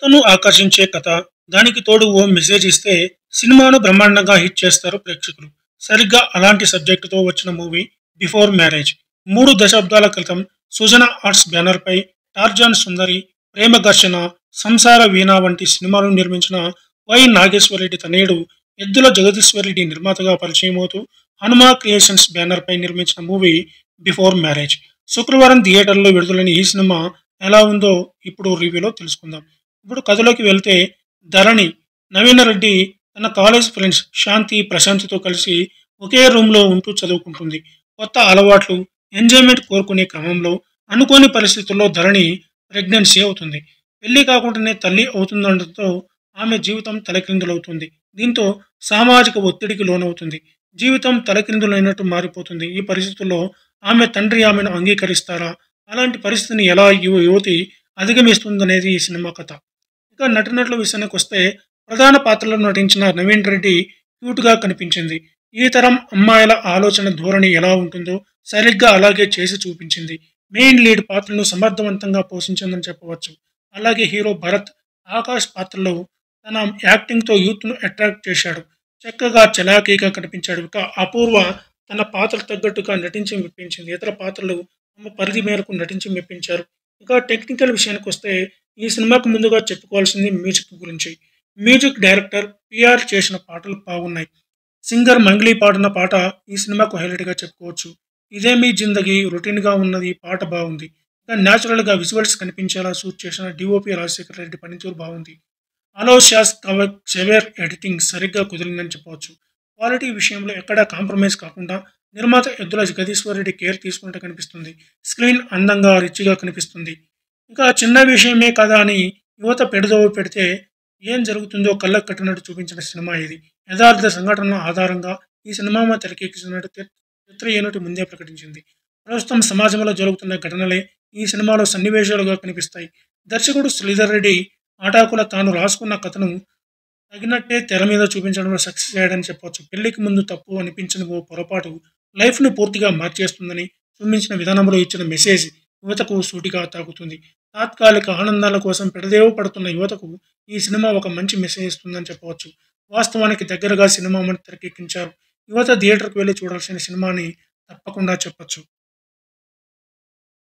యువతను ఆకర్షించే కథ, దానికి తోడు ఓ మెసేజ్ ఇస్తే సినిమాను బ్రహ్మాండంగా హిట్ చేస్తారు ప్రేక్షకులు. సరిగ్గా అలాంటి సబ్జెక్టుతో వచ్చిన మూవీ 'బిఫోర్ మ్యారేజ్'. 3 దశాబ్దాల క్రితం సుజన ఆర్ట్స్ బ్యానర్‌పై 'టార్జాన్ సుందరి', 'ప్రేమ ఘర్షణ', 'సంసార వీణ' వంటి సినిమాలను నిర్మించిన వై. నాగేశ్వరరెడ్డి తనయుడు ఎద్దుల జగదీశ్వరరెడ్డి నిర్మాతగా పరిచయమవుతూ 'హనుమ క్రియేషన్స్' బ్యానర్‌పై నిర్మించిన మూవీ 'బిఫోర్ మ్యారేజ్'. శుక్రవారం థియేటర్‌లో విడుదలైన ఈ సినిమా ఎలా ఉందో ఇప్పుడు రివ్యూలో తెలుసుకుందాం. ఇప్పుడు కథలోకి వెళ్తే, ధరణి, నవీన రెడ్డి తన కాలేజ్ ఫ్రెండ్స్ శాంతి, ప్రశాంత్‌తో కలిసి ఒకే రూమ్‌లో ఉంటూ చదువుకుంటుంది. కొత్త అలవాట్లు, ఎంజాయ్‌మెంట్ కోరుకునే క్రమంలో అనుకోని పరిస్థితుల్లో ధరణి ప్రెగ్నెన్సీ అవుతుంది. పెళ్లి కాకుండానే తల్లి అవుతుండటంతో ఆమె జీవితం తలక్రిందులవుతుంది. దీంతో సామాజిక ఒత్తిడికి లోనవుతుంది. జీవితం తలక్రిందులైనట్టు మారిపోతుంది. ఈ పరిస్థితుల్లో ఆమె తండ్రి ఆమెను అంగీకరిస్తారా? అలాంటి పరిస్థితిని ఎలా యువతి అధిగమిస్తుందనేది ఈ సినిమా కథ. ఇక నటీనటుల విషయానికొస్తే, ప్రధాన పాత్రలో నటించిన నవీన్ రెడ్డి క్యూట్‌గా కనిపించింది. ఈ తరం అమ్మాయిల ఆలోచన ధోరణి ఎలా ఉంటుందో సరిగ్గా అలాగే చేసి చూపించింది. మెయిన్ లీడ్ పాత్రను సమర్థవంతంగా పోషించిందని చెప్పవచ్చు. అలాగే హీరో భరత్, ఆకాష్ పాత్రలో తన యాక్టింగ్‌తో యూత్‌ను అట్రాక్ట్ చేశాడు. చక్కగా చలాకీగా కనిపించాడు. ఇక అపూర్వ తన పాత్రకు తగ్గట్టుగా నటించి మెప్పించింది. ఇతర పాత్రలు తమ పరిధి మేరకు నటించి మెప్పించారు. ఇక టెక్నికల్ విషయానికొస్తే, ఈ సినిమాకు ముందుగా చెప్పుకోవాల్సింది మ్యూజిక్ గురించి. మ్యూజిక్ డైరెక్టర్ పీఆర్ చేసిన పాటలు బాగున్నాయి. సింగర్ మంగ్లీ పాడిన పాట ఈ సినిమాకు హైలైట్‌గా చెప్పుకోవచ్చు. 'ఇదేమీ జిందగీ' రొటీన్‌గా ఉన్నది, పాట బాగుంది. ఇక న్యాచురల్‌గా విజువల్స్ కనిపించేలా షూట్ చేసిన డీఓపీ రాజశేఖర రెడ్డి పనితీరు బాగుంది. అలోషియాస్ క్షవేర్ ఎడిటింగ్ సరిగ్గా కుదిరిందని చెప్పవచ్చు. క్వాలిటీ విషయంలో ఎక్కడా కాంప్రమైజ్ కాకుండా నిర్మాత ఎద్దుల జగదీశ్వరరెడ్డి కేర్ తీసుకున్నట్టు కనిపిస్తుంది. స్క్రీన్ అందంగా, రిచ్‌గా కనిపిస్తుంది. ఇంకా చిన్న విషయమే కదా అని యువత పెడదోవ పెడితే ఏం జరుగుతుందో కళ్ళకు కట్టినట్టు చూపించిన సినిమా ఇది. యథార్థ సంఘటనల ఆధారంగా ఈ సినిమా తెరకెక్కించినట్టు చిత్ర యూనిట్ ముందే ప్రకటించింది. ప్రస్తుతం సమాజంలో జరుగుతున్న ఘటనలే ఈ సినిమాలో సన్నివేశాలుగా కనిపిస్తాయి. దర్శకుడు శ్రీధర్ రెడ్డి ఆటాకుల తాను రాసుకున్న కథను తగినట్టే తెర మీద చూపించడంలో సక్సెస్ అయ్యాడని చెప్పవచ్చు. పెళ్లికి ముందు తప్పు అనిపించిన ఓ పొరపాటు లైఫ్‌ను పూర్తిగా మార్చేస్తుందని చూపించిన విధానంలో ఇచ్చిన మెసేజ్ యువతకు సూటిగా తాకుతుంది. తాత్కాలిక ఆనందాల కోసం పెడదేవ పడుతున్న యువతకు ఈ సినిమా ఒక మంచి మెసేజ్ ఇస్తుందని చెప్పవచ్చు. వాస్తవానికి దగ్గరగా సినిమాను తెరకెక్కించారు. యువత థియేటర్‌కు వెళ్లి చూడాల్సిన సినిమా అని తప్పకుండా చెప్పొచ్చు.